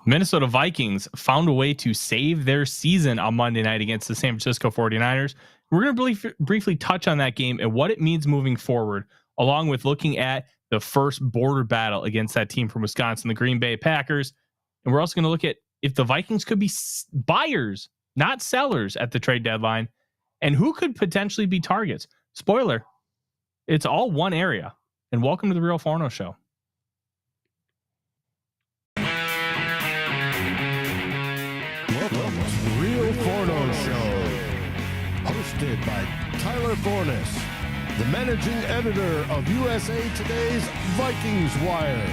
Minnesota Vikings found a way to save their season on Monday night against the San Francisco 49ers. We're going to briefly touch on that game and what it means moving forward, along with looking at the first border battle against that team from Wisconsin, the Green Bay Packers. And we're also going to look at if the Vikings could be buyers, not sellers at the trade deadline, and who could potentially be targets. Spoiler, it's all one area. And welcome to the Real Forno Show. Welcome to the Real Forno Show, hosted by Tyler Forness, the managing editor of USA Today's Vikings Wire,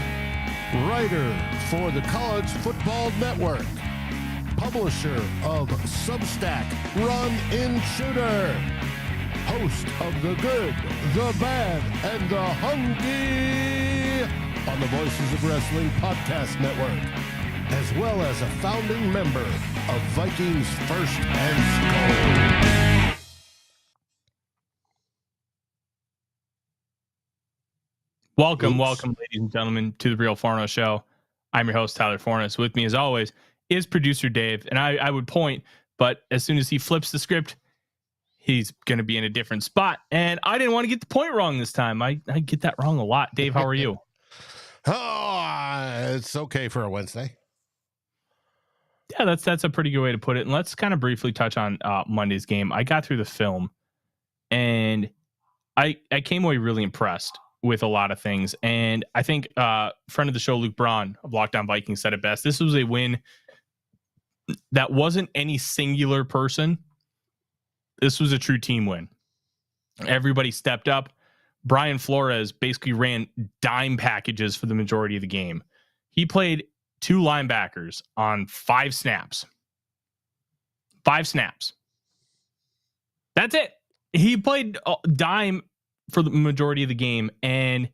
writer for the College Football Network, publisher of Substack Run In Shooter, host of The Good, The Bad, and The Hungry on the Voices of Wrestling Podcast Network, as well as a founding member of Vikings First and SKOL. Welcome, ladies and gentlemen, to the Real Forno Show. I'm your host, Tyler Forness. With me, as always, is producer Dave. And I would point, but as soon as he flips the script, he's going to be in a different spot. And I didn't want to get the point wrong this time. I get that wrong a lot. Dave, how are you? It's okay for a Wednesday. Yeah, that's a pretty good way to put it. And let's kind of briefly touch on Monday's game. I got through the film, and I came away really impressed with a lot of things. And I think friend of the show, Luke Braun of Locked On Vikings, said it best. This was a win that wasn't any singular person. This was a true team win. Everybody stepped up. Brian Flores basically ran dime packages for the majority of the game. He played 2 linebackers on 5 snaps. 5 snaps. That's it. He played dime for the majority of the game, and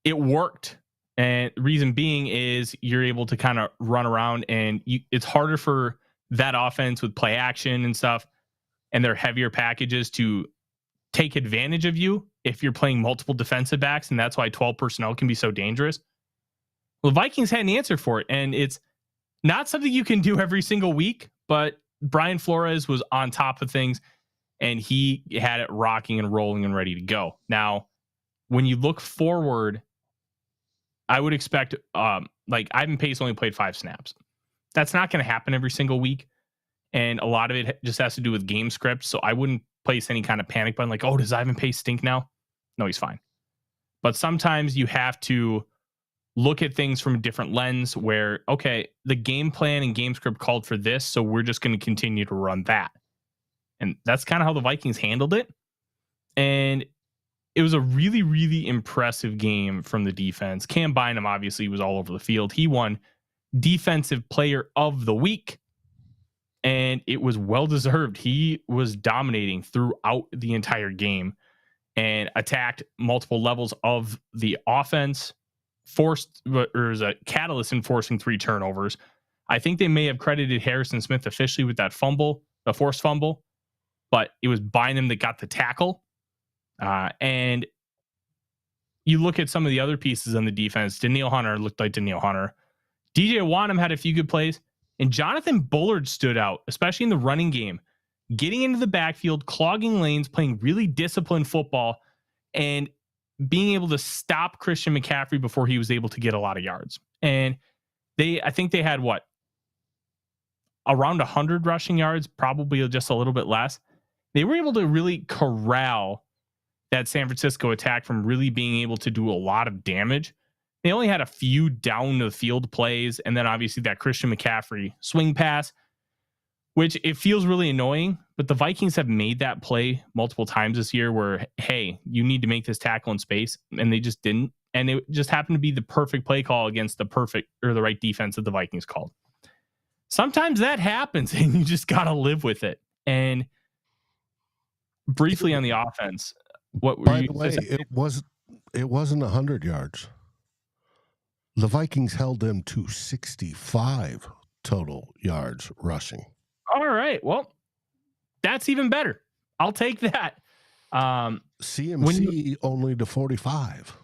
it worked. And the reason being is you're able to kind of run around, and it's harder for that offense with play action and stuff, and their heavier packages to take advantage of you if you're playing multiple defensive backs, and that's why 12 personnel can be so dangerous. Well, the Vikings had an answer for it, and it's not something you can do every single week, but Brian Flores was on top of things, and he had it rocking and rolling and ready to go. Now, when you look forward, I would expect, Ivan Pace only played 5 snaps. That's not going to happen every single week, and a lot of it just has to do with game script, so I wouldn't place any kind of panic button like, oh, does Ivan Pace stink now? No, he's fine. But sometimes you have to look at things from a different lens where, okay, the game plan and game script called for this, so we're just going to continue to run that. And that's kind of how the Vikings handled it. And it was a really, really impressive game from the defense. Cam Bynum obviously was all over the field. He won Defensive Player of the Week, and it was well-deserved. He was dominating throughout the entire game and attacked multiple levels of the offense. Was a catalyst in forcing 3 turnovers. I think they may have credited Harrison Smith officially with that fumble, the forced fumble, but it was Bynum that got the tackle. And you look at some of the other pieces on the defense. Danielle Hunter looked like Danielle Hunter. DJ Wanham had a few good plays, and Jonathan Bullard stood out, especially in the running game, getting into the backfield, clogging lanes, playing really disciplined football, and being able to stop Christian McCaffrey before he was able to get a lot of yards. And I think they had around 100 rushing yards, probably just a little bit less. They were able to really corral that San Francisco attack from really being able to do a lot of damage. They only had a few down the field plays, and then obviously that Christian McCaffrey swing pass, which it feels really annoying, but the Vikings have made that play multiple times this year where, hey, you need to make this tackle in space, and they just didn't. And it just happened to be the perfect play call against the right defense that the Vikings called. Sometimes that happens, and you just got to live with it. And briefly on the offense, by the way, it wasn't 100 yards. The Vikings held them to 65 total yards rushing. All right. Well, that's even better. I'll take that. CMC only to 45.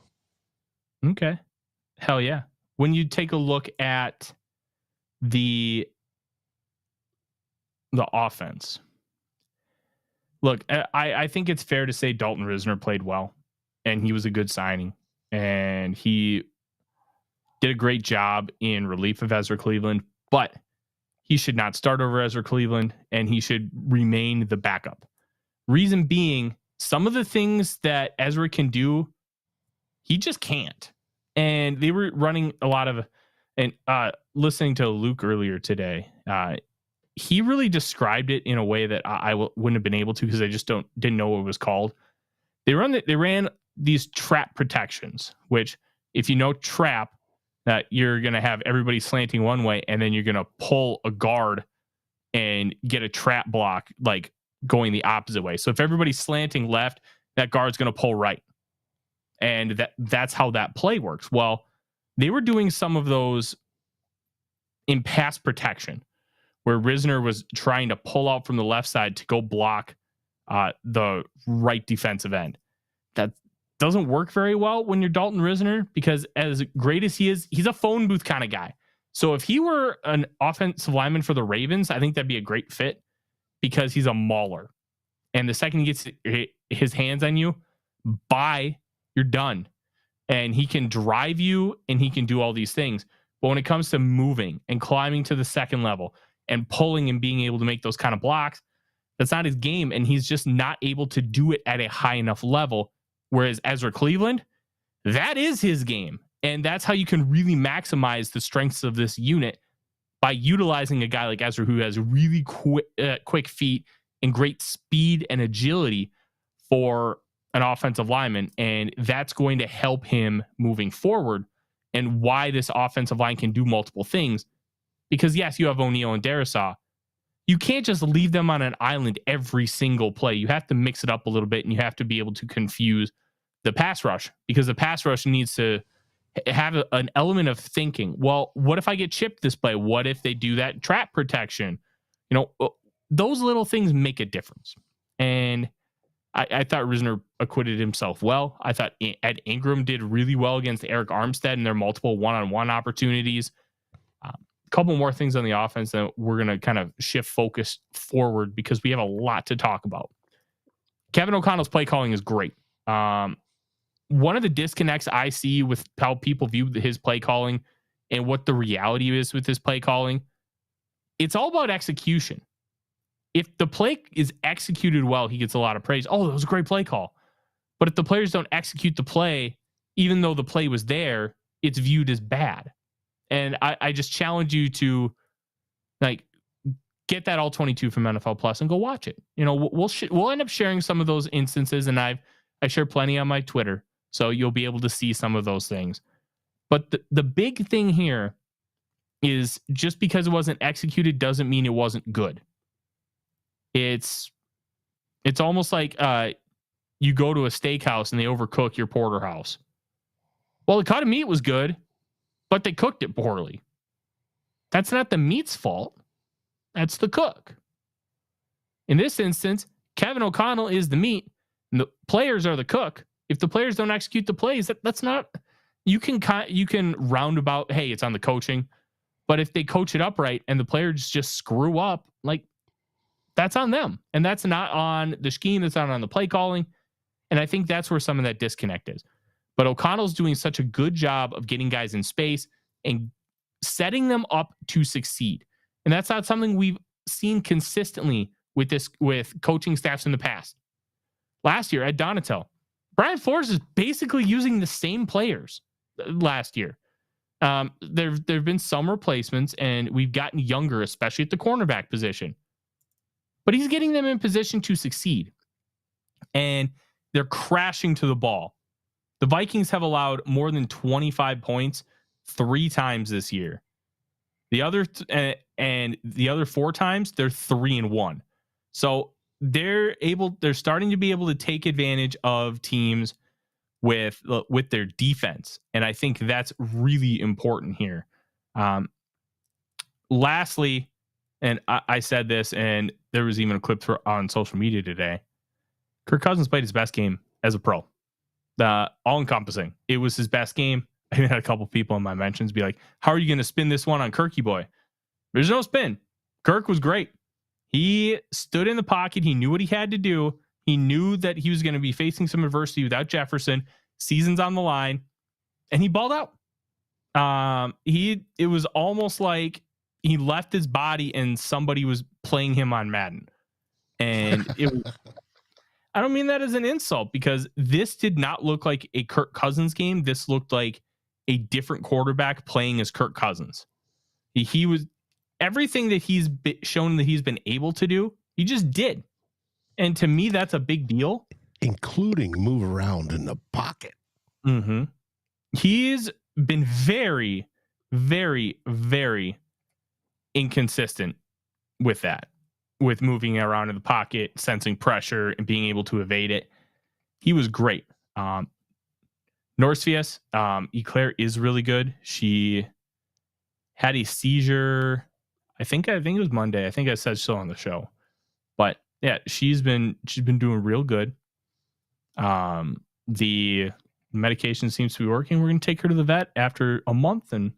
Okay. Hell yeah. When you take a look at the offense. Look, I think it's fair to say Dalton Risner played well, and he was a good signing, and he did a great job in relief of Ezra Cleveland, but he should not start over Ezra Cleveland, and he should remain the backup. Reason being, some of the things that Ezra can do, he just can't. And they were running a lot of, and listening to Luke earlier today, he really described it in a way that I wouldn't have been able to, because I just didn't know what it was called. They ran these trap protections, which, if you know trap, that you're going to have everybody slanting one way, and then you're going to pull a guard and get a trap block, like going the opposite way. So if everybody's slanting left, that guard's going to pull right. And that's how that play works. Well, they were doing some of those in pass protection, where Risner was trying to pull out from the left side to go block the right defensive end. That doesn't work very well when you're Dalton Risner, because as great as he is, he's a phone booth kind of guy. So if he were an offensive lineman for the Ravens, I think that'd be a great fit, because he's a mauler. And the second he gets his hands on you, you're done. And he can drive you, and he can do all these things. But when it comes to moving and climbing to the second level and pulling and being able to make those kind of blocks, that's not his game. And he's just not able to do it at a high enough level. Whereas Ezra Cleveland, that is his game. And that's how you can really maximize the strengths of this unit, by utilizing a guy like Ezra, who has really quick feet and great speed and agility for an offensive lineman. And that's going to help him moving forward, and why this offensive line can do multiple things. Because yes, you have O'Neal and Darisaw. You can't just leave them on an island every single play. You have to mix it up a little bit, and you have to be able to confuse the pass rush, because the pass rush needs to have an element of thinking. Well, what if I get chipped this play? What if they do that trap protection? Those little things make a difference. And I thought Risner acquitted himself well. I thought Ed Ingram did really well against Eric Armstead in their multiple one-on-one opportunities. A couple more things on the offense that we're going to kind of shift focus forward, because we have a lot to talk about. Kevin O'Connell's play calling is great. One of the disconnects I see with how people view his play calling and what the reality is with his play calling, it's all about execution. If the play is executed well, he gets a lot of praise. Oh, that was a great play call. But if the players don't execute the play, even though the play was there, it's viewed as bad. And I just challenge you to, like, get that all 22 from NFL Plus and go watch it. We'll end up sharing some of those instances, and I share plenty on my Twitter, so you'll be able to see some of those things. But the big thing here is, just because it wasn't executed doesn't mean it wasn't good. It's almost like you go to a steakhouse and they overcook your porterhouse. Well, the cut of meat was good, but they cooked it poorly. That's not the meat's fault. That's the cook. In this instance, Kevin O'Connell is the meat, and the players are the cook. If the players don't execute the plays, that's not. You can roundabout, hey, it's on the coaching. But if they coach it up right and the players just screw up, like, that's on them. And that's not on the scheme. That's not on the play calling. And I think that's where some of that disconnect is. But O'Connell's doing such a good job of getting guys in space and setting them up to succeed. And that's not something we've seen consistently with coaching staffs in the past. Last year at Donatel, Brian Flores is basically using the same players last year. There've been some replacements, and we've gotten younger, especially at the cornerback position. But he's getting them in position to succeed. And they're crashing to the ball. The Vikings have allowed more than 25 points 3 times this year. The other and the other 4 times, they're 3-1. So they're starting to be able to take advantage of teams with their defense. And I think that's really important here. Lastly, and I said this, and there was even a clip on social media today. Kirk Cousins played his best game as a pro. All encompassing. It was his best game. I had a couple people in my mentions be like, how are you going to spin this one on Kirky boy? There's no spin. Kirk was great. He stood in the pocket. He knew what he had to do. He knew that he was going to be facing some adversity without Jefferson. Season's on the line, and he balled out. It was almost like he left his body and somebody was playing him on Madden. And it was, I don't mean that as an insult, because this did not look like a Kirk Cousins game. This looked like a different quarterback playing as Kirk Cousins. He was everything that he's shown that he's been able to do. He just did. And to me, that's a big deal. Including move around in the pocket. Mm-hmm. He's been very, very, very inconsistent with that, with moving around in the pocket, sensing pressure, and being able to evade it. He was great. Norcius, Eclair is really good. She had a seizure. I think it was Monday. I think I said so on the show, but yeah, she's been doing real good. The medication seems to be working. We're going to take her to the vet after a month, and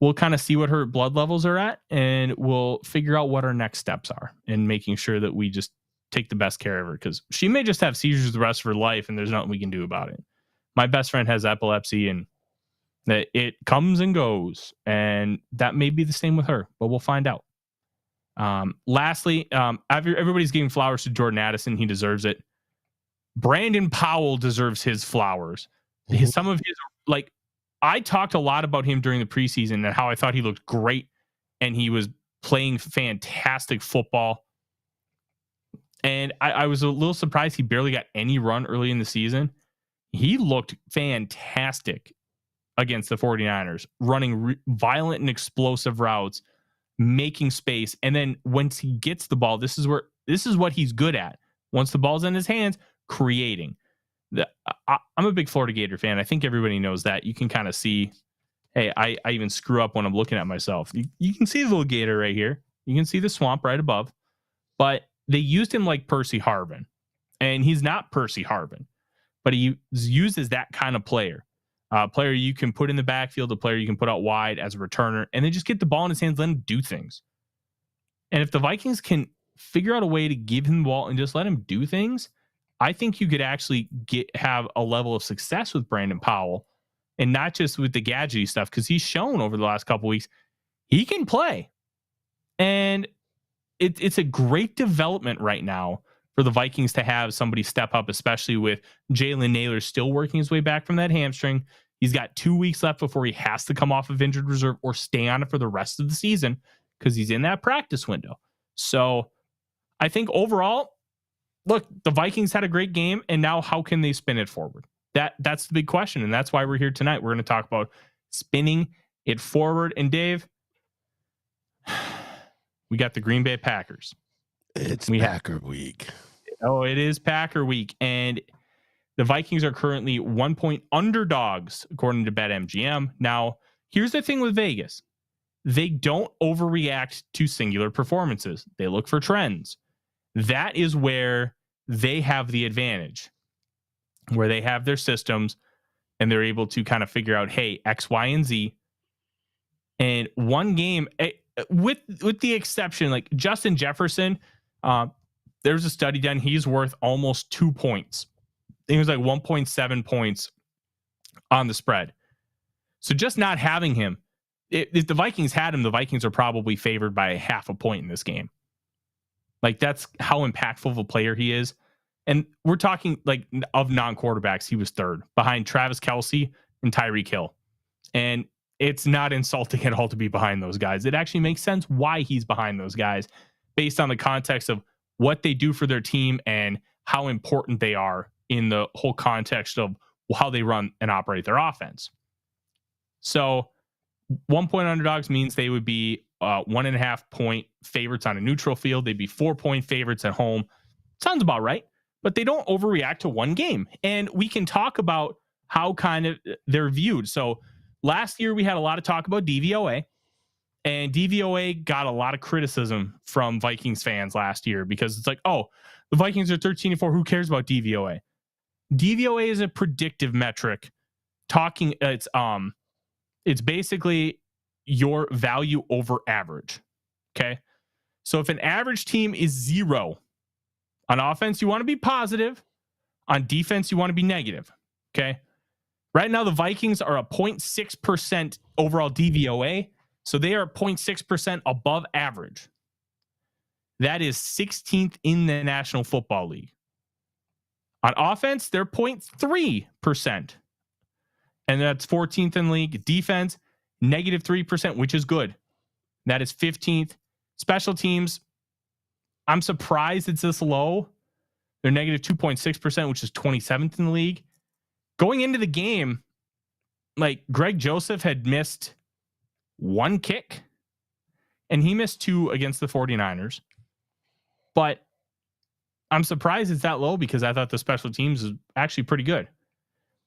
we'll kind of see what her blood levels are at, and we'll figure out what our next steps are, and making sure that we just take the best care of her, because she may just have seizures the rest of her life, and there's nothing we can do about it. My best friend has epilepsy, and that it comes and goes, and that may be the same with her, but we'll find out. Lastly, everybody's giving flowers to Jordan Addison. He deserves it. Brandon Powell deserves his flowers. Mm-hmm. Some of his, like, I talked a lot about him during the preseason and how I thought he looked great and he was playing fantastic football. And I was a little surprised he barely got any run early in the season. He looked fantastic against the 49ers, running violent and explosive routes, making space. And then once he gets the ball, this is what he's good at. Once the ball's in his hands, creating. I'm a big Florida Gator fan. I think everybody knows that. You can kind of see, hey, I even screw up when I'm looking at myself. You can see the little gator right here. You can see the swamp right above. But they used him like Percy Harvin. And he's not Percy Harvin, but he's used as that kind of player. Player you can put in the backfield, a player you can put out wide as a returner, and then just get the ball in his hands, let him do things. And if the Vikings can figure out a way to give him the ball and just let him do things, I think you could actually have a level of success with Brandon Powell, and not just with the gadgety stuff, because he's shown over the last couple of weeks he can play. And it's a great development right now for the Vikings to have somebody step up, especially with Jalen Naylor still working his way back from that hamstring. He's got 2 weeks left before he has to come off of injured reserve or stay on it for the rest of the season, because he's in that practice window. So I think overall, look, the Vikings had a great game, and now how can they spin it forward? That's the big question, and that's why we're here tonight. We're going to talk about spinning it forward. And Dave, we got the Green Bay Packers. It's Packer week. Oh, it is Packer week, and the Vikings are currently 1-point underdogs according to BetMGM. Now, here's the thing with Vegas. They don't overreact to singular performances. They look for trends. That is where they have the advantage, where they have their systems and they're able to kind of figure out, hey, X, Y, and Z. And one game, with the exception, like Justin Jefferson, there's a study done. He's worth almost 2 points. I think it was like 1.7 points on the spread. So just not having him, if the Vikings had him, the Vikings are probably favored by 0.5 point in this game. Like, that's how impactful of a player he is. And we're talking, like, of non-quarterbacks, he was third behind Travis Kelce and Tyreek Hill. And it's not insulting at all to be behind those guys. It actually makes sense why he's behind those guys based on the context of what they do for their team and how important they are in the whole context of how they run and operate their offense. So 1 point underdogs means they would be 1.5 point favorites on a neutral field. They'd be 4 point favorites at home. Sounds about right, but they don't overreact to one game. And we can talk about how kind of they're viewed. So last year we had a lot of talk about DVOA, and DVOA got a lot of criticism from Vikings fans last year because it's like, oh, the Vikings are 13-4. Who cares about DVOA? DVOA is a predictive metric. It's basically your value over average. Okay. So if an average team is 0, on offense, you want to be positive. On defense, you want to be negative. Okay. Right now, the Vikings are a 0.6% overall DVOA. So they are 0.6% above average. That is 16th in the National Football League. On offense, they're 0.3%. And that's 14th in league. Defense, negative 3%, which is good. That is 15th. Special teams, I'm surprised it's this low. They're negative 2.6%, which is 27th in the league. Going into the game, like Greg Joseph had missed 1 kick, and he missed 2 against the 49ers. But I'm surprised it's that low because I thought the special teams is actually pretty good.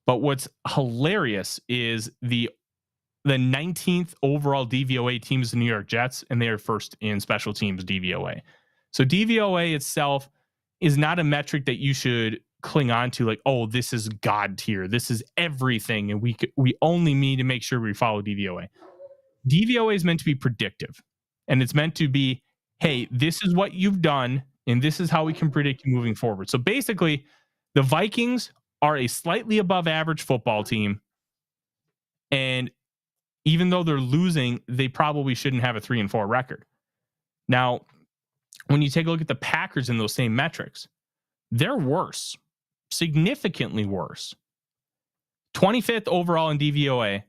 But what's hilarious is the 19th overall DVOA team is the New York Jets, and they are first in special teams DVOA. So DVOA itself is not a metric that you should cling on to like, oh, this is God tier. This is everything. And we only need to make sure we follow DVOA. DVOA is meant to be predictive, and it's meant to be, hey, this is what you've done, and this is how we can predict you moving forward. So basically, the Vikings are a slightly above average football team. And even though they're losing, they probably shouldn't have a 3-4 record. Now, when you take a look at the Packers in those same metrics, they're worse, significantly worse. 25th overall in DVOA,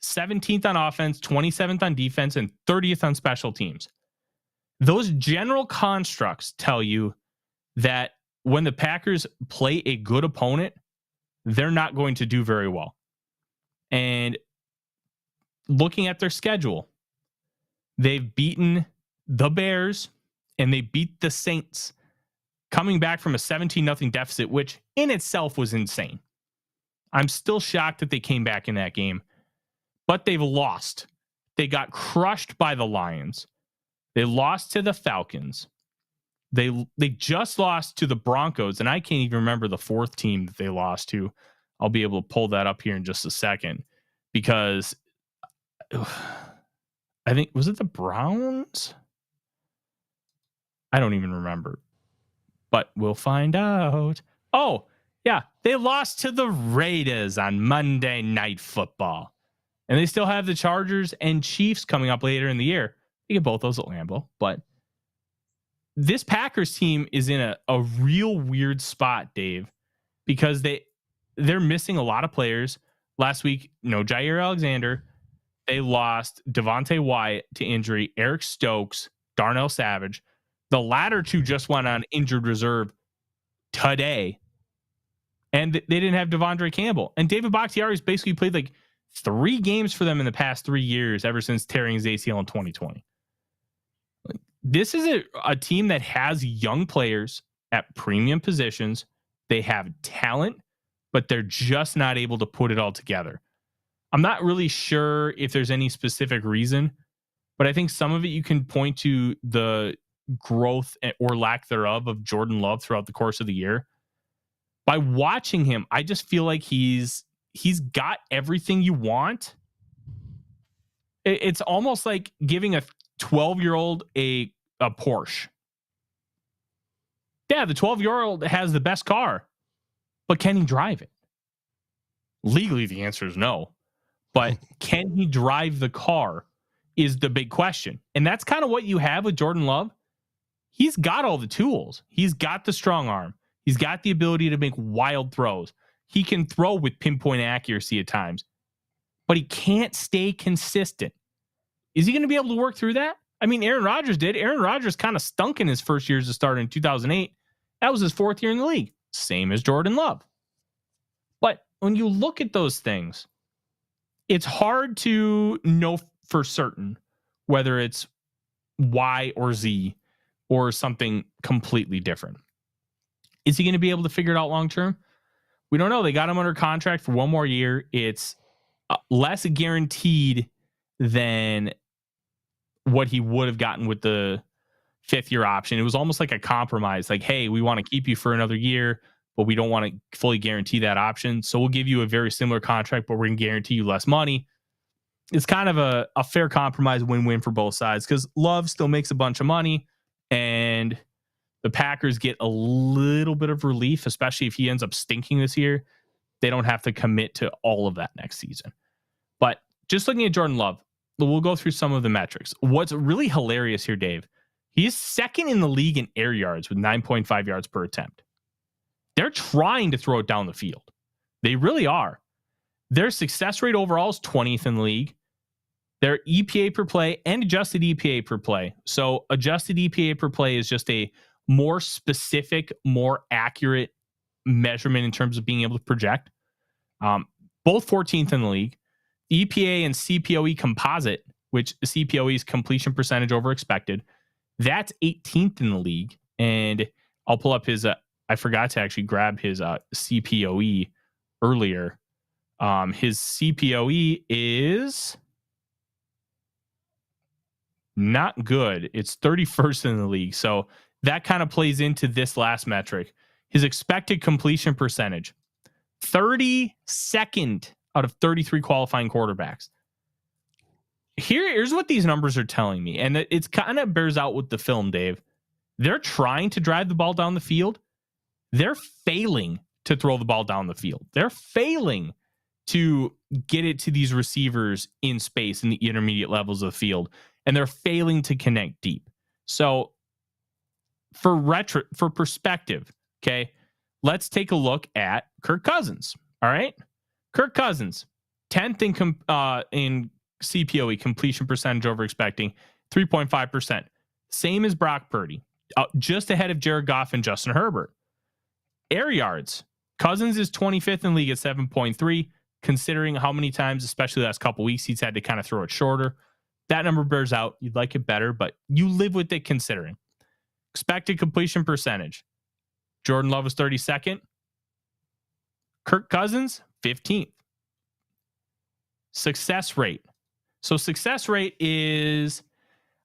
17th on offense, 27th on defense, and 30th on special teams. Those general constructs tell you that when the Packers play a good opponent, they're not going to do very well. And looking at their schedule, they've beaten the Bears and they beat the Saints, coming back from a 17-0 deficit, which in itself was insane. I'm still shocked that they came back in that game, but they've lost. They got crushed by the Lions. They lost to the Falcons. They just lost to the Broncos, and I can't even remember the 4th team that they lost to. I'll be able to pull that up here in just a second because I think, was it the Browns? I don't even remember, but we'll find out. Oh, yeah, they lost to the Raiders on Monday Night Football, and they still have the Chargers and Chiefs coming up later in the year. You get both those at Lambeau, but this Packers team is in a real weird spot, Dave, because they're missing a lot of players. Last week, no Jair Alexander. They lost Devontae Wyatt to injury, Eric Stokes, Darnell Savage. The latter two just went on injured reserve today. And they didn't have Devondre Campbell. And David Bakhtiari's basically played like 3 games for them in the past 3 years, ever since tearing his ACL in 2020. This is a team that has young players at premium positions. They have talent, but they're just not able to put it all together. I'm not really sure if there's any specific reason, but I think some of it you can point to the growth or lack thereof of Jordan Love throughout the course of the year. By watching him, I just feel like he's got everything you want. It's almost like giving a 12-year-old a Porsche. Yeah, the 12-year-old has the best car, but can he drive it? Legally, the answer is no. But can he drive the car is the big question. And that's kind of what you have with Jordan Love. He's got all the tools. He's got the strong arm. He's got the ability to make wild throws. He can throw with pinpoint accuracy at times, but he can't stay consistent. Is he going to be able to work through that? I mean, Aaron Rodgers did. Aaron Rodgers kind of stunk in his first year as a starter in 2008. That was his 4th year in the league. Same as Jordan Love. But when you look at those things, it's hard to know for certain whether it's Y or Z or something completely different. Is he going to be able to figure it out long term? We don't know. They got him under contract for 1 more year. It's less guaranteed than what he would have gotten with the 5th year option. It was almost like a compromise. Like, hey, we want to keep you for another year, but we don't want to fully guarantee that option. So we'll give you a very similar contract, but we're going to guarantee you less money. it's kind of a fair compromise, win-win for both sides, because Love still makes a bunch of money, and the Packers get a little bit of relief, especially if he ends up stinking this year. They don't have to commit to all of that next season. But just looking at Jordan Love, we'll go through some of the metrics. What's really hilarious here, Dave, he is second in the league in air yards with 9.5 yards per attempt. They're trying to throw it down the field. They really are. Their success rate overall is 20th in the league. Their EPA per play and adjusted EPA per play. So adjusted EPA per play is just a more specific, more accurate measurement in terms of being able to project. Both 14th in the league. EPA and CPOE composite, which CPOE is completion percentage over expected, that's 18th in the league. And I'll pull up his, I forgot to actually grab his CPOE earlier. His CPOE is not good. It's 31st in the league. So that kind of plays into this last metric. His expected completion percentage, 32nd out of 33 qualifying quarterbacks. Here's what these numbers are telling me. And it's kind of bears out with the film, Dave. They're trying to drive the ball down the field. They're failing to throw the ball down the field. They're failing to get it to these receivers in space in the intermediate levels of the field. And they're failing to connect deep. So for perspective, okay, let's take a look at Kirk Cousins. All right. Kirk Cousins, 10th in CPOE, completion percentage over expecting, 3.5%. Same as Brock Purdy, just ahead of Jared Goff and Justin Herbert. Air yards, Cousins is 25th in the league at 7.3, considering how many times, especially the last couple weeks, he's had to kind of throw it shorter. That number bears out. You'd like it better, but you live with it considering. Expected completion percentage, Jordan Love is 32nd. Kirk Cousins, 15th. Success rate. So success rate is,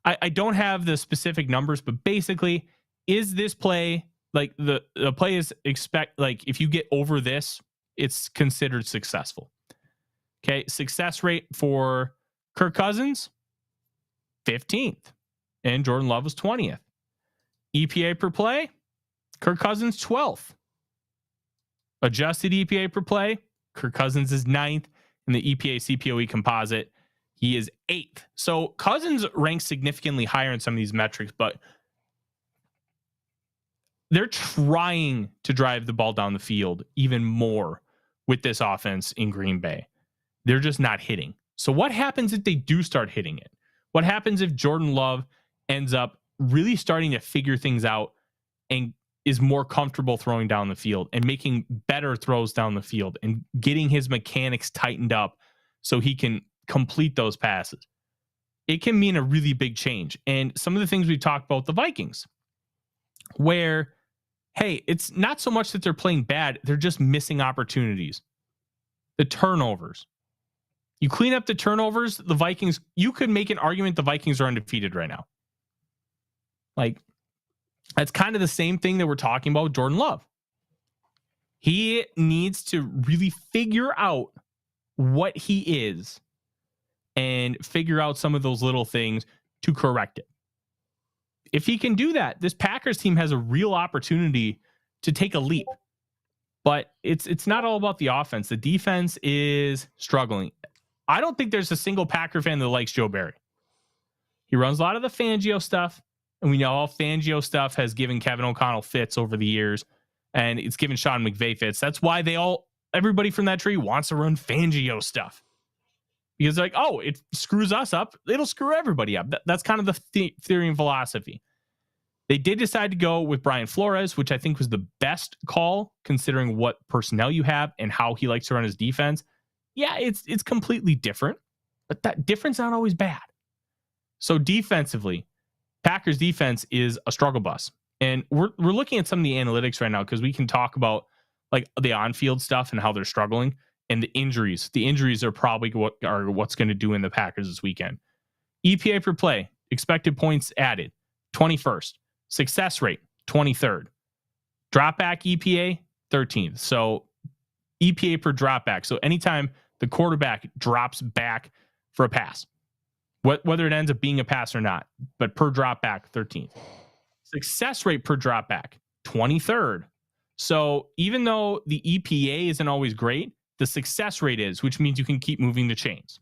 I don't have the specific numbers, but basically, is this play, like the play is like if you get over this, it's considered successful. Okay. Success rate for Kirk Cousins, 15th. And Jordan Love was 20th. EPA per play, Kirk Cousins, 12th. Adjusted EPA per play, Kirk Cousins is 9th. In the EPA CPOE composite, he is 8th. So Cousins ranks significantly higher in some of these metrics, but they're trying to drive the ball down the field even more with this offense in Green Bay. They're just not hitting. So what happens if they do start hitting it? What happens if Jordan Love ends up really starting to figure things out and is more comfortable throwing down the field and making better throws down the field and getting his mechanics tightened up so he can complete those passes? It can mean a really big change. And some of the things we've talked about the Vikings, where, hey, it's not so much that they're playing bad, they're just missing opportunities. The turnovers. You clean up the turnovers, the Vikings, you could make an argument the Vikings are undefeated right now. Like, that's kind of the same thing that we're talking about with Jordan Love. He needs to really figure out what he is and figure out some of those little things to correct it. If he can do that, this Packers team has a real opportunity to take a leap. But it's not all about the offense. The defense is struggling. I don't think there's a single Packer fan that likes Joe Barry. He runs a lot of the Fangio stuff. And we know all Fangio stuff has given Kevin O'Connell fits over the years, and it's given Sean McVay fits. That's why everybody from that tree wants to run Fangio stuff, because they're like, oh, it screws us up, it'll screw everybody up. That's kind of the theory and philosophy. They did decide to go with Brian Flores, which I think was the best call considering what personnel you have and how he likes to run his defense. Yeah, it's completely different, but that difference not always bad. So defensively, Packers defense is a struggle bus. And we're looking at some of the analytics right now because we can talk about like the on-field stuff and how they're struggling and the injuries. The injuries are probably what's going to do in the Packers this weekend. EPA per play, expected points added, 21st. Success rate, 23rd. Dropback EPA, 13th. So EPA per dropback. So anytime the quarterback drops back for a pass. Whether it ends up being a pass or not, but per drop back, 13th. Success rate per drop back, 23rd. So even though the EPA isn't always great, the success rate is, which means you can keep moving the chains.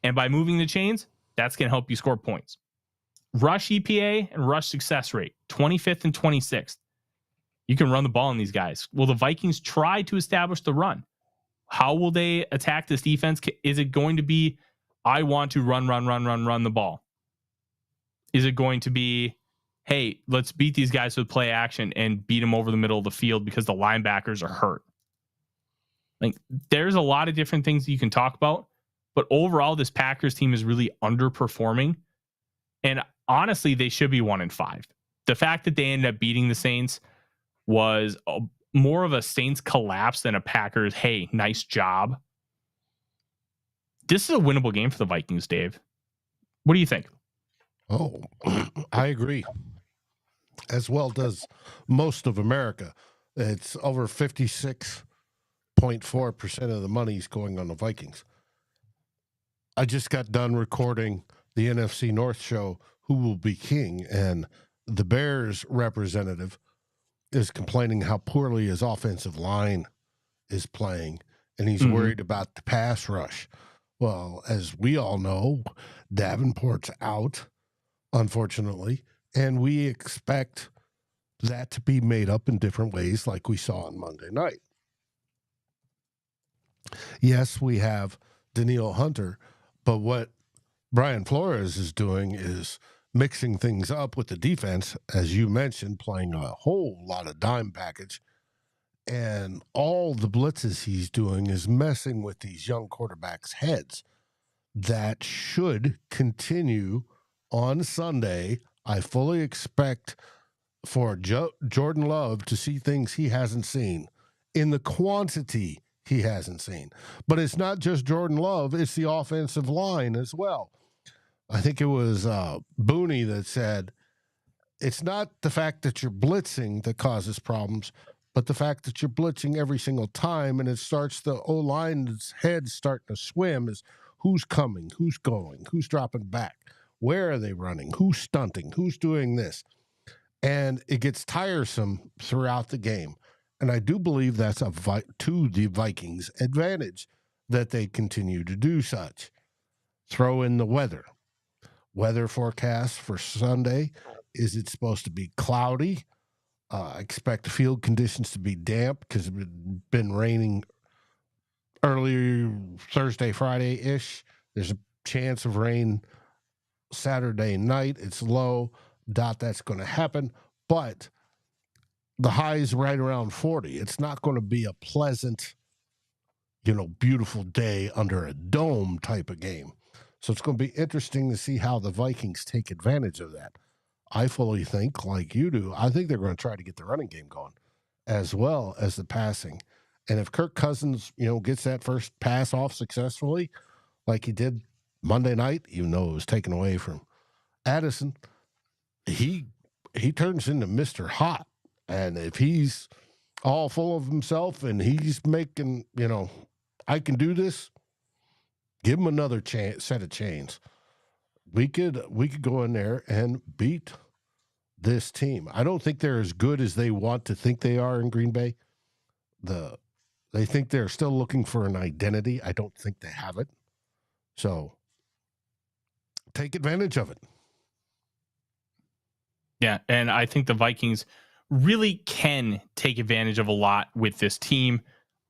And by moving the chains, that's going to help you score points. Rush EPA and rush success rate, 25th and 26th. You can run the ball on these guys. Will the Vikings try to establish the run? How will they attack this defense? Is it going to be, I want to run the ball? Is it going to be, hey, let's beat these guys with play action and beat them over the middle of the field because the linebackers are hurt? Like, there's a lot of different things that you can talk about, but overall, this Packers team is really underperforming. And honestly, they should be 1-5. The fact that they ended up beating the Saints was more of a Saints collapse than a Packers, hey, nice job. This is a winnable game for the Vikings, Dave. What do you think? Oh, I agree. As well does most of America. It's over 56.4% of the money is going on the Vikings. I just got done recording the NFC North show, Who Will Be King, and the Bears representative is complaining how poorly his offensive line is playing, and he's worried about the pass rush. Well, as we all know, Davenport's out, unfortunately, and we expect that to be made up in different ways like we saw on Monday night. Yes, we have Danielle Hunter, but what Brian Flores is doing is mixing things up with the defense, as you mentioned, playing a whole lot of dime package. And all the blitzes he's doing is messing with these young quarterbacks' heads. That should continue on Sunday. I fully expect for Jordan Love to see things he hasn't seen in the quantity he hasn't seen. But it's not just Jordan Love, it's the offensive line as well. I think it was Booney that said, it's not the fact that you're blitzing that causes problems, but the fact that you're blitzing every single time, and it starts the O-line's head starting to swim is who's coming, who's going, who's dropping back, where are they running, who's stunting, who's doing this. And it gets tiresome throughout the game. And I do believe that's to the Vikings' advantage that they continue to do such. Throw in the weather. Weather forecast for Sunday, is it supposed to be cloudy? I expect field conditions to be damp because it's been raining earlier Thursday, Friday-ish. There's a chance of rain Saturday night. It's low. Doubt that's going to happen. But the high is right around 40. It's not going to be a pleasant, beautiful day under a dome type of game. So it's going to be interesting to see how the Vikings take advantage of that. I fully think, like you do, I think they're going to try to get the running game going as well as the passing. And if Kirk Cousins, gets that first pass off successfully, like he did Monday night, even though it was taken away from Addison, he turns into Mr. Hot. And if he's all full of himself and he's making, I can do this, give him another set of chains. We could go in there and beat this team. I don't think they're as good as they want to think they are in Green Bay. They think they're still looking for an identity. I don't think they have it. So take advantage of it. Yeah, and I think the Vikings really can take advantage of a lot with this team.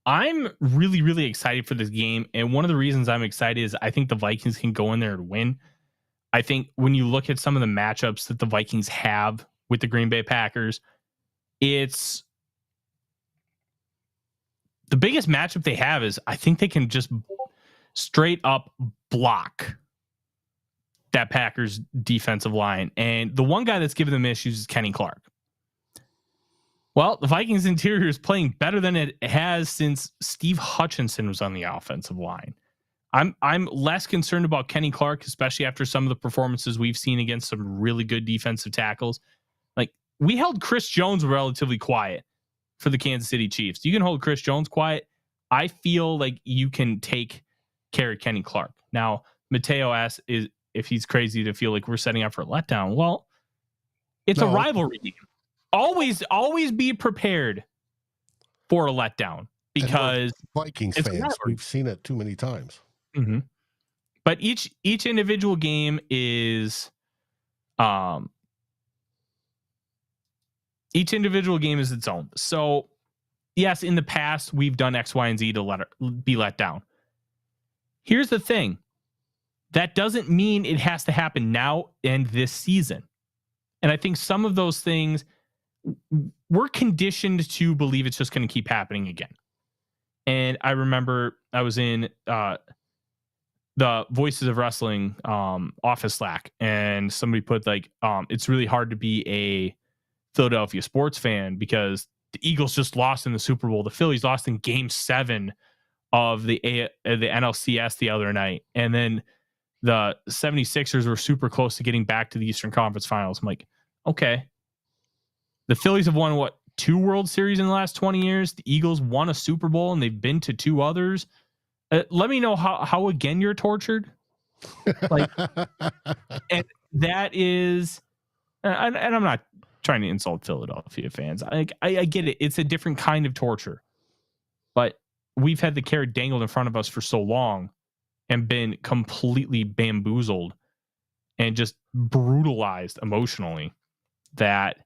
I'm really, really excited for this game. And one of the reasons I'm excited is I think the Vikings can go in there and win. I think when you look at some of the matchups that the Vikings have with the Green Bay Packers, it's the biggest matchup they have is I think they can just straight up block that Packers defensive line. And the one guy that's giving them issues is Kenny Clark. Well, the Vikings interior is playing better than it has since Steve Hutchinson was on the offensive line. I'm less concerned about Kenny Clark, especially after some of the performances we've seen against some really good defensive tackles. Like, we held Chris Jones relatively quiet for the Kansas City Chiefs. You can hold Chris Jones quiet. I feel like you can take care of Kenny Clark. Now, Mateo asks if he's crazy to feel like we're setting up for a letdown. Well, it's a rivalry game. Always be prepared for a letdown because Vikings fans, we've seen it too many times. Mm-hmm. But each individual game is its own. So yes, in the past we've done X, Y, and Z to be let down. Here's the thing. That doesn't mean it has to happen now and this season. And I think some of those things we're conditioned to believe it's just going to keep happening again. And I remember I was in the Voices of Wrestling office Slack, and somebody put like, it's really hard to be a Philadelphia sports fan because the Eagles just lost in the Super Bowl. The Phillies lost in Game 7 of the NLCS the other night. And then the 76ers were super close to getting back to the Eastern Conference Finals. I'm like, okay. The Phillies have won, 2 World Series in the last 20 years? The Eagles won a Super Bowl, and they've been to 2 others. Let me know how again you're tortured. Like, and that is, and I'm not trying to insult Philadelphia fans. I get it. It's a different kind of torture. But we've had the carrot dangled in front of us for so long and been completely bamboozled and just brutalized emotionally that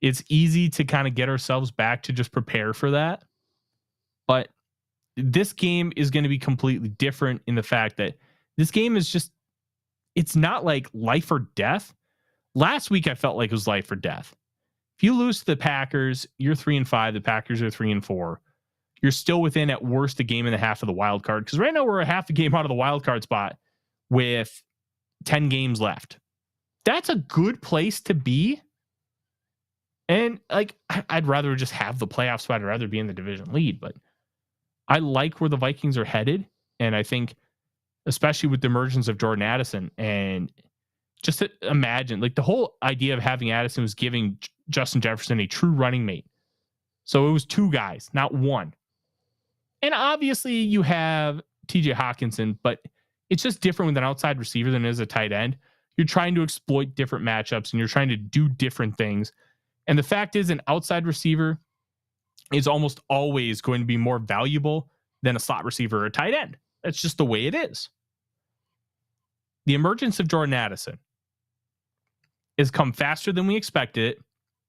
it's easy to kind of get ourselves back to just prepare for that. But this game is going to be completely different in the fact that this game is just, it's not like life or death. Last week, I felt like it was life or death. If you lose to the Packers, you're 3-5. The Packers are 3-4. You're still within at worst a game and a half of the wild card. Because right now we're a half a game out of the wild card spot with 10 games left. That's a good place to be. And like, I'd rather just have the playoff spot. I'd rather be in the division lead, but I like where the Vikings are headed. And I think, especially with the emergence of Jordan Addison, and just to imagine, like the whole idea of having Addison was giving Justin Jefferson a true running mate. So it was 2 guys, not 1. And obviously you have TJ Hawkinson, but it's just different with an outside receiver than it is a tight end. You're trying to exploit different matchups and you're trying to do different things. And the fact is, an outside receiver is almost always going to be more valuable than a slot receiver or a tight end. That's just the way it is. The emergence of Jordan Addison has come faster than we expected.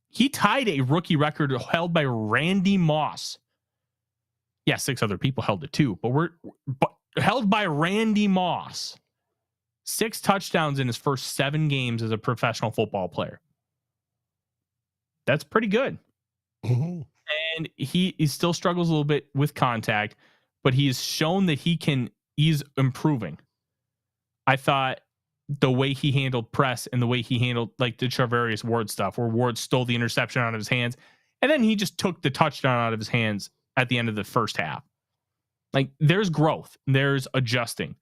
He tied a rookie record held by Randy Moss. Yeah, 6 other people held it too, but held by Randy Moss. 6 touchdowns in his first 7 games as a professional football player. That's pretty good. Mm-hmm. And he still struggles a little bit with contact, but he's shown that he's improving. I thought the way he handled press and the way he handled like the Charvarius Ward stuff, where Ward stole the interception out of his hands, and then he just took the touchdown out of his hands at the end of the first half. Like, there's growth, there's adjusting,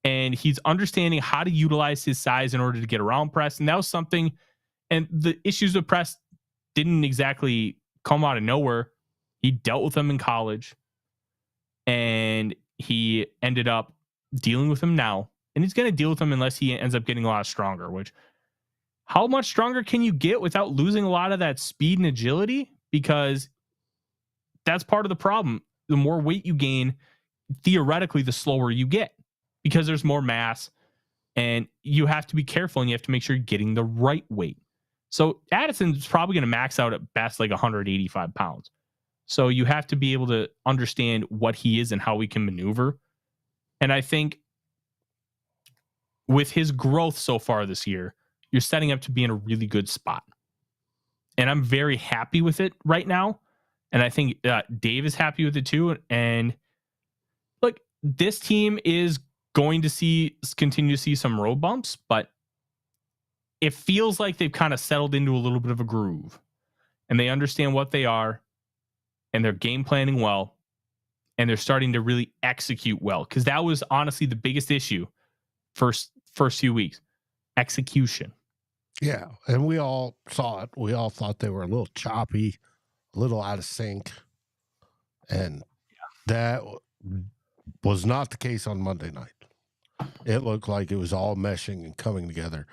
and he's understanding how to utilize his size in order to get around press. And that was something, and the issues with press didn't exactly come out of nowhere. He dealt with them in college, and he ended up dealing with them now. And he's going to deal with them unless he ends up getting a lot stronger, which, how much stronger can you get without losing a lot of that speed and agility? Because that's part of the problem. The more weight you gain, theoretically, the slower you get, because there's more mass, and you have to be careful and you have to make sure you're getting the right weight. So Addison's probably going to max out at best like 185 pounds. So you have to be able to understand what he is and how we can maneuver. And I think with his growth so far this year, you're setting up to be in a really good spot. And I'm very happy with it right now. And I think Dave is happy with it too. And look, this team is going to continue to see some road bumps, but it feels like they've kind of settled into a little bit of a groove, and they understand what they are, and they're game planning well, and they're starting to really execute well. Because that was honestly the biggest issue first few weeks, execution. Yeah, and we all saw it. We all thought they were a little choppy, a little out of sync, and that was not the case on Monday night. It looked like it was all meshing and coming together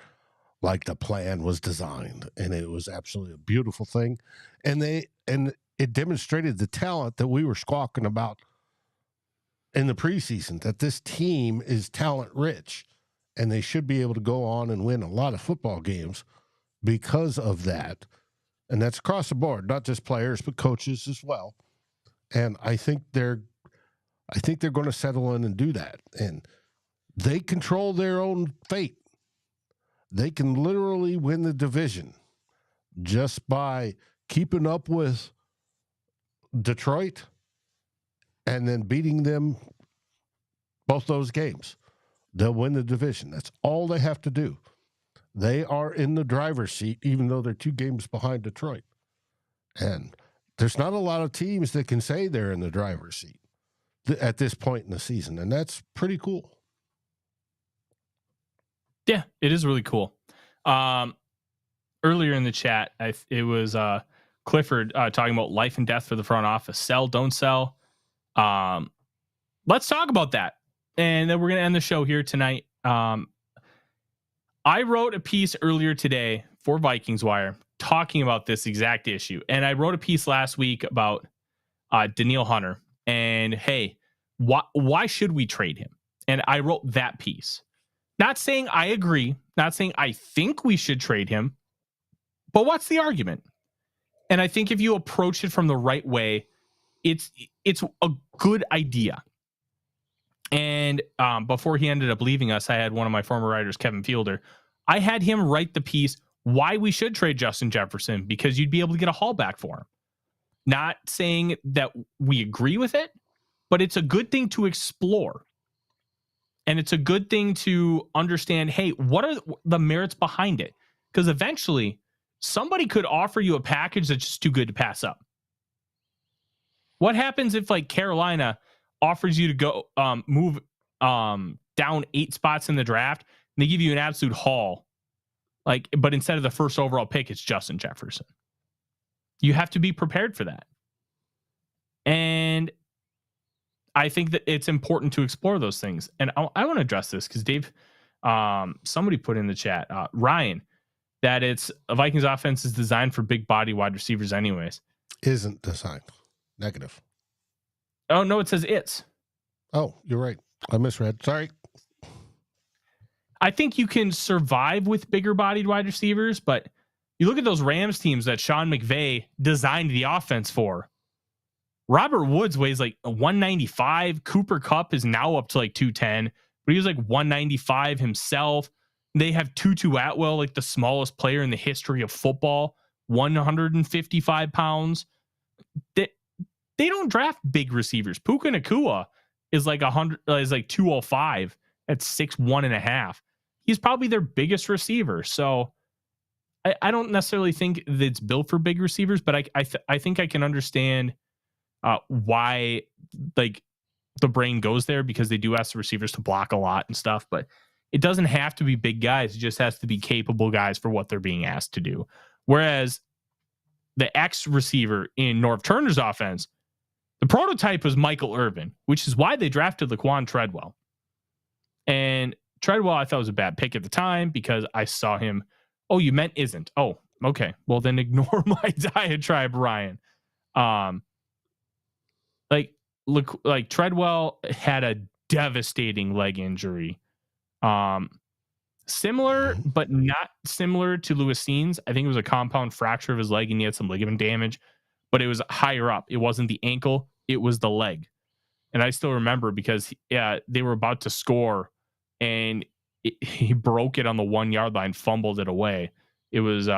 like the plan was designed, and it was absolutely a beautiful thing. And it demonstrated the talent that we were squawking about in the preseason, that this team is talent rich, and they should be able to go on and win a lot of football games because of that. And that's across the board, not just players, but coaches as well. And I think they're going to settle in and do that. And they control their own fate. They can literally win the division just by keeping up with Detroit and then beating them both those games. They'll win the division. That's all they have to do. They are in the driver's seat, even though they're 2 games behind Detroit. And there's not a lot of teams that can say they're in the driver's seat at this point in the season, and that's pretty cool. Yeah, it is really cool. Earlier in the chat, it was Clifford talking about life and death for the front office. Sell, don't sell. Let's talk about that. And then we're going to end the show here tonight. I wrote a piece earlier today for Vikings Wire talking about this exact issue. And I wrote a piece last week about Danielle Hunter. And hey, why should we trade him? And I wrote that piece. Not saying I agree, not saying I think we should trade him, but what's the argument? And I think if you approach it from the right way, it's a good idea. And before he ended up leaving us, I had one of my former writers, Kevin Fielder. I had him write the piece why we should trade Justin Jefferson, because you'd be able to get a haul back for him. Not saying that we agree with it, but it's a good thing to explore. And it's a good thing to understand, hey, what are the merits behind it? Because eventually somebody could offer you a package that's just too good to pass up. What happens if like Carolina offers you to go move down 8 spots in the draft and they give you an absolute haul? But instead of the first overall pick, it's Justin Jefferson. You have to be prepared for that. And I think that it's important to explore those things. And I want to address this because Dave, somebody put in the chat, Ryan, that it's a Vikings offense is designed for big body wide receivers anyways. Isn't designed. Negative. Oh, no, it says it's. Oh, you're right. I misread. Sorry. I think you can survive with bigger bodied wide receivers, but you look at those Rams teams that Sean McVay designed the offense for. Robert Woods weighs like 195. Cooper Kupp is now up to like 210, but he was like 195 himself. They have Tutu Atwell, like the smallest player in the history of football, 155 pounds. They don't draft big receivers. Puka Nacua is like 205 at 6'1.5". He's probably their biggest receiver. So I don't necessarily think that it's built for big receivers, but I think I can understand why like the brain goes there, because they do ask the receivers to block a lot and stuff, but it doesn't have to be big guys. It just has to be capable guys for what they're being asked to do. Whereas the X receiver in Norv Turner's offense, the prototype was Michael Irvin, which is why they drafted Laquan Treadwell. And Treadwell I thought was a bad pick at the time because I saw him. Oh, you meant isn't. Oh, okay. Well, then ignore my diatribe, Ryan. Like Treadwell had a devastating leg injury. Similar, but not similar to Lewis Scenes. I think it was a compound fracture of his leg and he had some ligament damage, but it was higher up. It wasn't the ankle, it was the leg. And I still remember because they were about to score and he broke it on the 1 yard line, fumbled it away. It was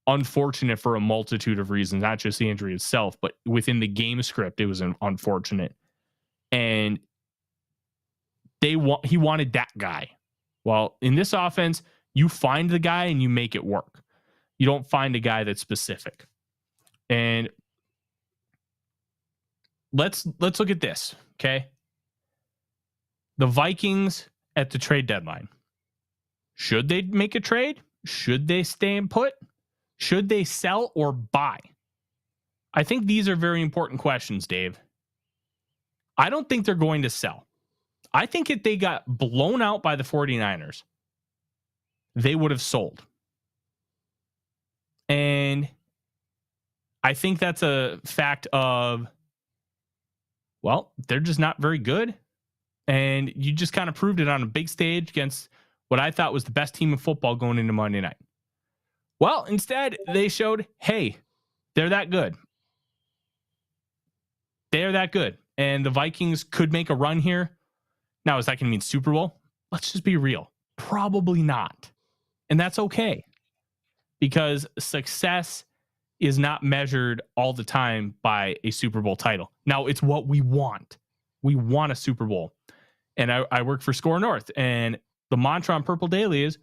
unfortunate for a multitude of reasons, not just the injury itself, but within the game script, it was unfortunate. And he wanted that guy. Well, in this offense, you find the guy and you make it work. You don't find a guy that's specific. And let's look at this, okay? The Vikings at the trade deadline. Should they make a trade? Should they stay and put? Should they sell or buy? I think these are very important questions, Dave. I don't think they're going to sell. I think if they got blown out by the 49ers, they would have sold. And I think that's a fact of, well, they're just not very good. And you just kind of proved it on a big stage against what I thought was the best team in football going into Monday night. Well, instead, they showed, hey, they're that good. They're that good. And the Vikings could make a run here. Now, is that going to mean Super Bowl? Let's just be real. Probably not. And that's okay. Because success is not measured all the time by a Super Bowl title. Now, it's what we want. We want a Super Bowl. And I work for SKOL North. And the mantra on Purple Daily is,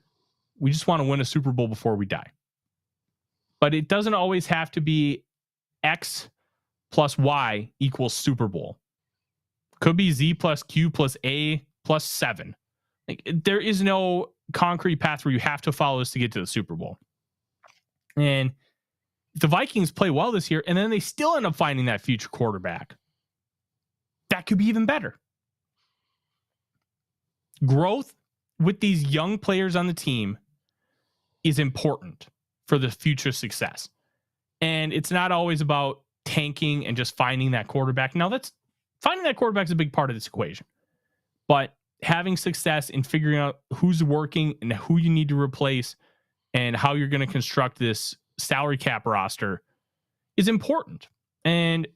we just want to win a Super Bowl before we die. But it doesn't always have to be X plus Y equals Super Bowl. Could be Z plus Q plus A plus 7. Like, there is no concrete path where you have to follow this to get to the Super Bowl. And if the Vikings play well this year, and then they still end up finding that future quarterback, that could be even better. Growth with these young players on the team is important for the future success. And it's not always about tanking and just finding that quarterback. Now, finding that quarterback is a big part of this equation. But having success in figuring out who's working and who you need to replace and how you're going to construct this salary cap roster is important. And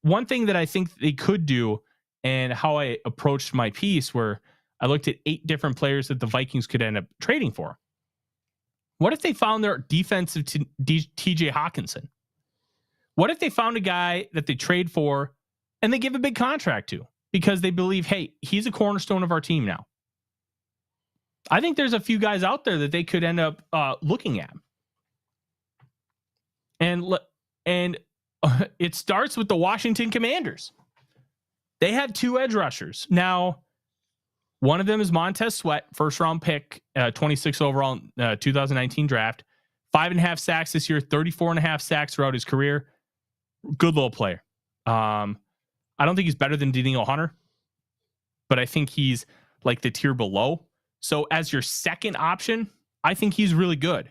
one thing that I think they could do, and how I approached my piece, where I looked at 8 different players that the Vikings could end up trading for. What if they found their defensive TJ Hawkinson? What if they found a guy that they trade for and they give a big contract to because they believe, hey, he's a cornerstone of our team now? I think there's a few guys out there that they could end up looking at. And it starts with the Washington Commanders. They have 2 edge rushers. Now, one of them is Montez Sweat, first round pick, 26 overall 2019 draft. 5.5 sacks this year, 34.5 sacks throughout his career. Good little player. I don't think he's better than Danielle Hunter, but I think he's like the tier below. So as your second option, I think he's really good.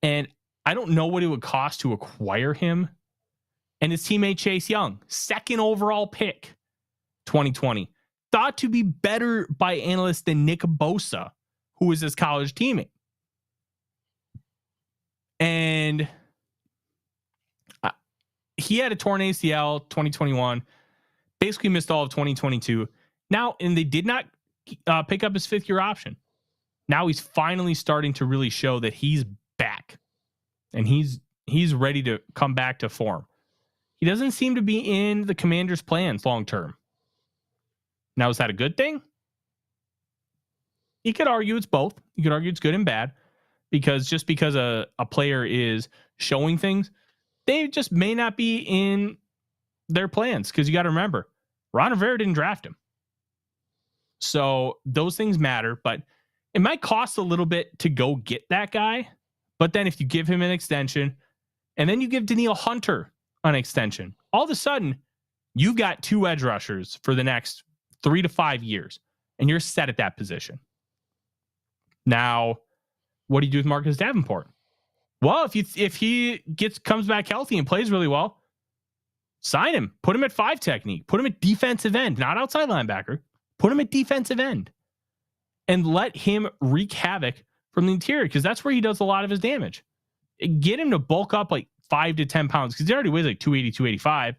And I don't know what it would cost to acquire him. And his teammate Chase Young, second overall pick, 2020. Thought to be better by analysts than Nick Bosa, who was his college teammate. And he had a torn ACL 2021, basically missed all of 2022. Now, and they did not pick up his 5th-year option. Now he's finally starting to really show that he's back. And he's ready to come back to form. He doesn't seem to be in the Commanders' plans long term. Now, is that a good thing? You could argue it's both. You could argue it's good and bad, because just because a player is showing things, they just may not be in their plans. Because you got to remember, Ron Rivera didn't draft him. So those things matter, but it might cost a little bit to go get that guy. But then if you give him an extension and then you give Danielle Hunter an extension, all of a sudden you've got 2 edge rushers for the next 3 to 5 years, and you're set at that position. Now, what do you do with Marcus Davenport? Well, if he comes back healthy and plays really well, sign him. Put him at 5 technique. Put him at defensive end, not outside linebacker. Put him at defensive end. And let him wreak havoc from the interior, because that's where he does a lot of his damage. Get him to bulk up like 5 to 10 pounds, because he already weighs like 280, 285.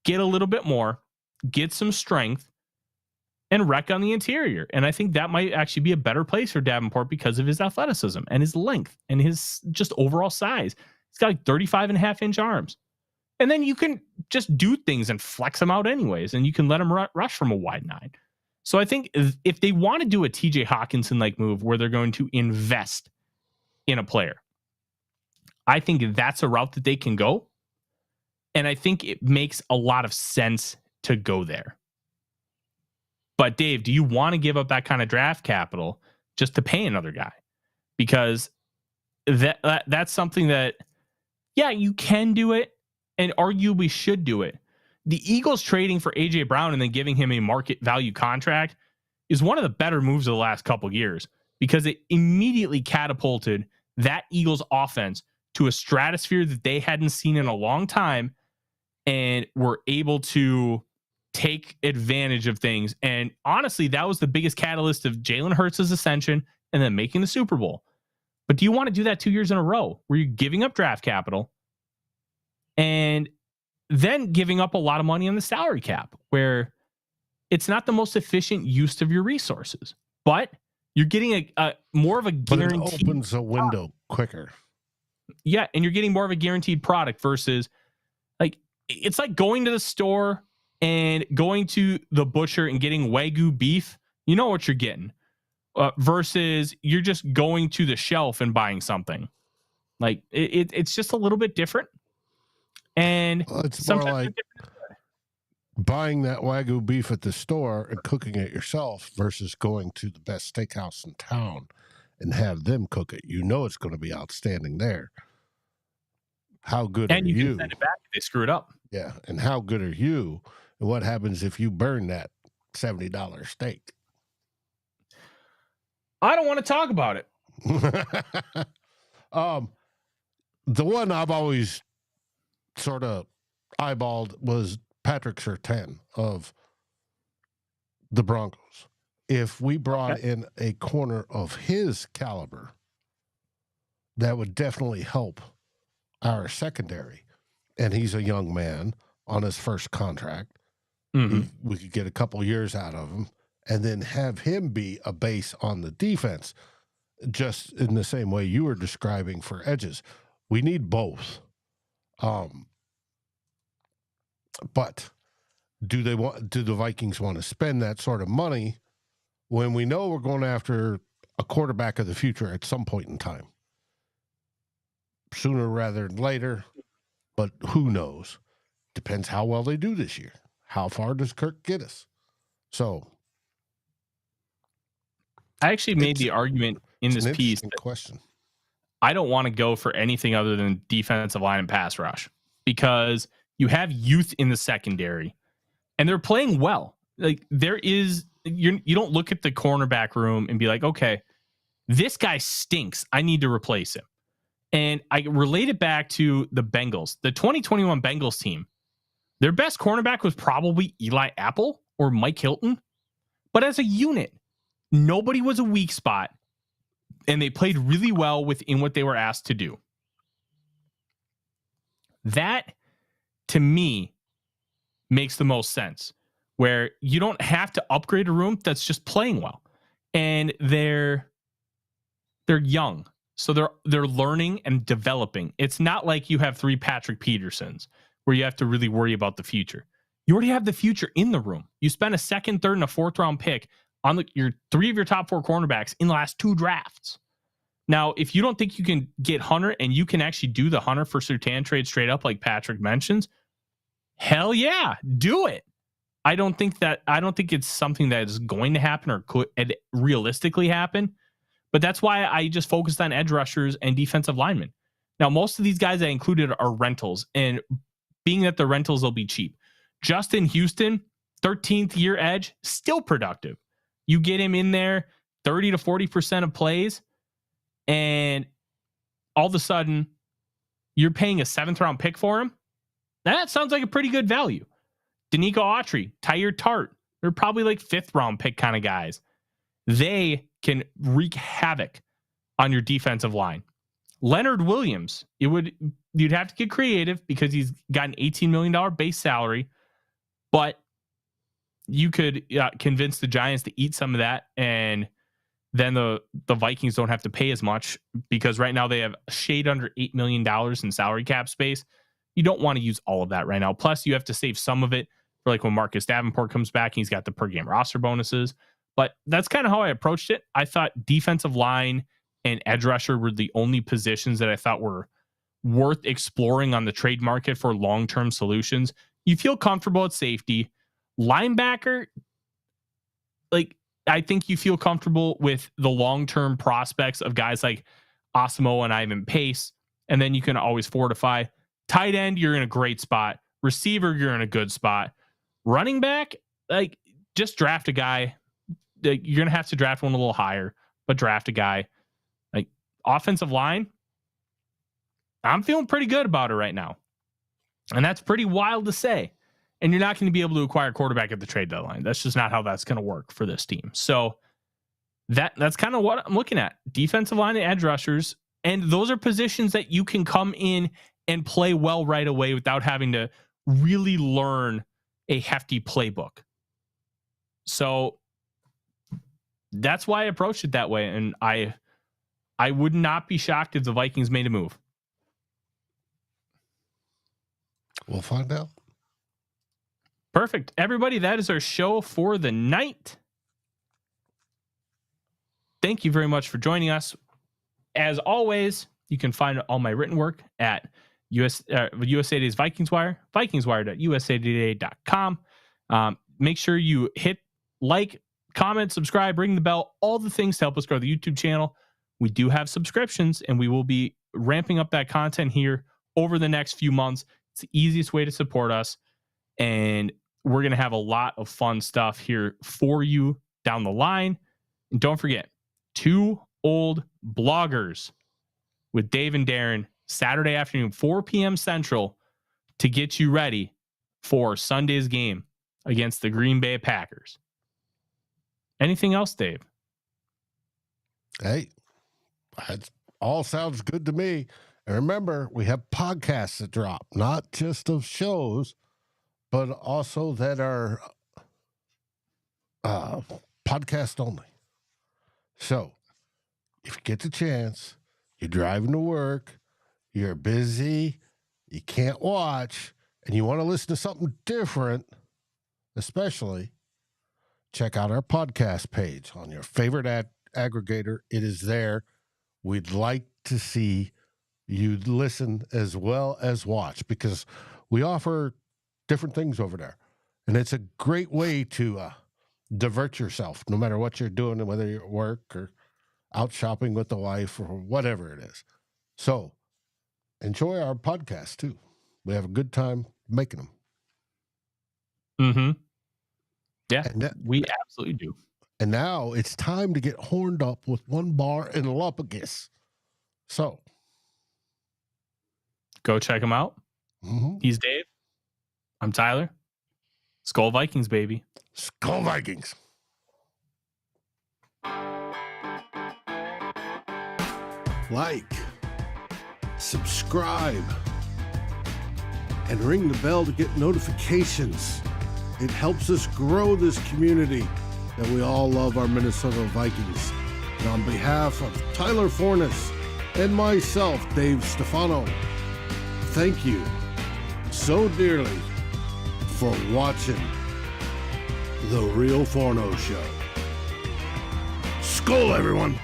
Get a little bit more. Get some strength. And wreck on the interior. And I think that might actually be a better place for Davenport because of his athleticism and his length and his just overall size. He's got like 35.5-inch arms. And then you can just do things and flex them out anyways. And you can let him rush from a wide 9. So I think if they want to do a TJ Hawkinson-like move where they're going to invest in a player, I think that's a route that they can go. And I think it makes a lot of sense to go there. But Dave, do you want to give up that kind of draft capital just to pay another guy? Because that's something that, yeah, you can do it and arguably should do it. the Eagles trading for A.J. Brown and then giving him a market value contract is one of the better moves of the last couple of years because it immediately catapulted that Eagles offense to a stratosphere that they hadn't seen in a long time and were able to take advantage of things. And honestly, that was the biggest catalyst of Jalen Hurts' ascension and then making the Super Bowl. But do you want to do that 2 years in a row where you're giving up draft capital and then giving up a lot of money on the salary cap where it's not the most efficient use of your resources, but you're getting a more of a guaranteed. But it opens a window quicker. Yeah, and you're getting more of a guaranteed product versus like it's like going to the store and going to the butcher and getting Wagyu beef. You know what you're getting versus you're just going to the shelf and buying something. Like it's just a little bit different. And it's more like buying that Wagyu beef at the store and cooking it yourself versus going to the best steakhouse in town and have them cook it. You know it's going to be outstanding there. How good and are you? You can send it back if they screw it up. Yeah, and how good are you? And what happens if you burn that $70 steak? I don't want to talk about it. The one I've always sort of eyeballed was Patrick Surtain of the Broncos. If we brought in a corner of his caliber, that would definitely help our secondary. And he's a young man on his first contract. Mm-hmm. We could get a couple years out of him and then have him be a base on the defense, just in the same way you were describing for edges. We need both. But do the Vikings want to spend that sort of money when we know we're going after a quarterback of the future at some point in time? Sooner rather than later, but who knows? Depends how well they do this year. How far does Kirk get us? So I actually made the argument in this piece. Question. I don't want to go for anything other than defensive line and pass rush because you have youth in the secondary and they're playing well. Like you don't look at the cornerback room and be like, okay, this guy stinks. I need to replace him. And I relate it back to the Bengals, the 2021 Bengals team. Their best cornerback was probably Eli Apple or Mike Hilton. But as a unit, nobody was a weak spot. And they played really well within what they were asked to do. That, to me, makes the most sense. Where you don't have to upgrade a room that's just playing well. And they're young. So they're learning and developing. It's not like you have 3 Patrick Petersons where you have to really worry about the future. You already have the future in the room. You spent a second, third, and a 4th round pick on your 3 of your top 4 cornerbacks in the last 2 drafts. Now, if you don't think you can get Hunter and you can actually do the Hunter for Surtain trade straight up like Patrick mentions, hell yeah, do it. I don't think it's something that is going to happen or could realistically happen. But that's why I just focused on edge rushers and defensive linemen. Now, most of these guys I included are rentals, and being that the rentals will be cheap. Justin Houston, 13th year edge, still productive. You get him in there, 30 to 40% of plays, and all of a sudden, you're paying a 7th round pick for him. That sounds like a pretty good value. Danico Autry, Tyler Tart, they're probably like 5th round pick kind of guys. They can wreak havoc on your defensive line. Leonard Williams, you'd have to get creative because he's got an $18 million base salary, but you could convince the Giants to eat some of that, and then the Vikings don't have to pay as much because right now they have a shade under $8 million in salary cap space. You don't want to use all of that right now. Plus, you have to save some of it for like when Marcus Davenport comes back, he's got the per game roster bonuses. But that's kind of how I approached it. I thought defensive line and edge rusher were the only positions that I thought were worth exploring on the trade market for long-term solutions. You feel comfortable at safety. Linebacker, like I think you feel comfortable with the long-term prospects of guys like Osmo and Ivan Pace, and then you can always fortify. Tight end, you're in a great spot. Receiver, you're in a good spot. Running back, like, just draft a guy. You're going to have to draft one a little higher, but draft a guy. Like, offensive line, I'm feeling pretty good about it right now. And that's pretty wild to say. And you're not going to be able to acquire a quarterback at the trade deadline. That's just not how that's going to work for this team. So that's kind of what I'm looking at. Defensive line and edge rushers. And those are positions that you can come in and play well right away without having to really learn a hefty playbook. So that's why I approached it that way. And I would not be shocked if the Vikings made a move. We'll find out. Perfect. Everybody, that is our show for the night. Thank you very much for joining us. As always, you can find all my written work at USA Today's Vikings Wire, vikingswire.usatoday.com. Make sure you hit like, comment, subscribe, ring the bell, all the things to help us grow the YouTube channel. We do have subscriptions, and we will be ramping up that content here over the next few months. It's the easiest way to support us, and we're going to have a lot of fun stuff here for you down the line. And don't forget, 2 Old Bloggers with Dave and Darren, Saturday afternoon, 4 p.m. Central, to get you ready for Sunday's game against the Green Bay Packers. Anything else, Dave? Hey, that all sounds good to me. And remember, we have podcasts that drop, not just of shows, but also that are podcast only. So if you get the chance, you're driving to work, you're busy, you can't watch, and you want to listen to something different, especially, check out our podcast page on your favorite aggregator. It is there. We'd like to see you listen as well as watch, because we offer different things over there. And it's a great way to divert yourself, no matter what you're doing, whether you're at work or out shopping with the wife or whatever it is. So enjoy our podcast too. We have a good time making them. Mm-hmm. Yeah, we absolutely do. And now it's time to get horned up with one bar and Lupagus. So go check him out. Mm-hmm. He's Dave. I'm Tyler. SKOL Vikings, baby. SKOL Vikings. Like, subscribe, and ring the bell to get notifications. It helps us grow this community that we all love, our Minnesota Vikings. And on behalf of Tyler Forness and myself, Dave Stefano, thank you so dearly for watching the Real Forno Show. SKOL, everyone.